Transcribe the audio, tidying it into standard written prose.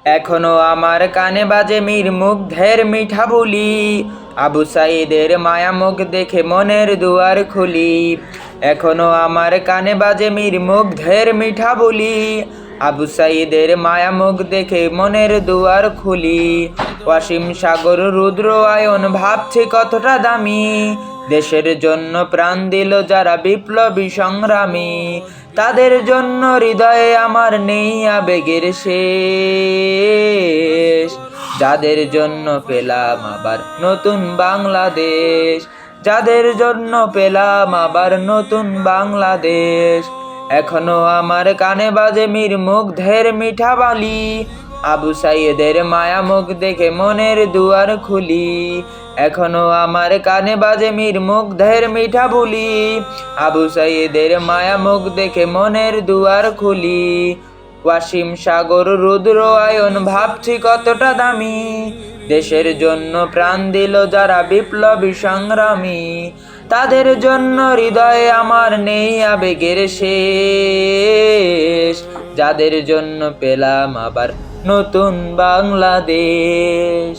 এখনো আমার কানে বাজে মীর মুগ্ধের মিঠা বুলি, আবু সাইদের মায়া মুখ দেখে মনের দুয়ার খুলি। এখনো আমার কানে বাজে মীর মুগ্ধের মিঠা বুলি, আবু সাইদের মায়া মুখ দেখে মনের দুয়ার খুলি। অসীম সাগর রুদ্র আয়ন ভাবছি কতটা দামি, দেশের জন্য প্রাণ দিল যারা বিপ্লবী সংগ্রামী। তাদের জন্য হৃদয়ে আমার নেই আবেগের শেষ, যাদের জন্য পেলাম আবার নতুন বাংলাদেশ, যাদের জন্য পেলাম আবার নতুন বাংলাদেশ। এখনো আমার কানে বাজে মীর মুগ্ধের মিঠা বালি, আবু সাইদের মায়া মুখ দেখে মনের দুয়ার খুলি। এখনো আমার কানে বাজে মীর মুগ্ধের মিঠা বুলি, আবু সাইদের মায়া মুখ দেখে মনের দুয়ার খুলি। অসীম সাগর রুদ্র আয়ন ভাবছি কতটা দামি, দেশের জন্য প্রাণ দিল যারা বিপ্লবী সংগ্রামী। তাদের জন্য হৃদয়ে আমার নেই আবেগের শেষ, যাদের জন্য পেলাম আবার নতুন বাংলাদেশ।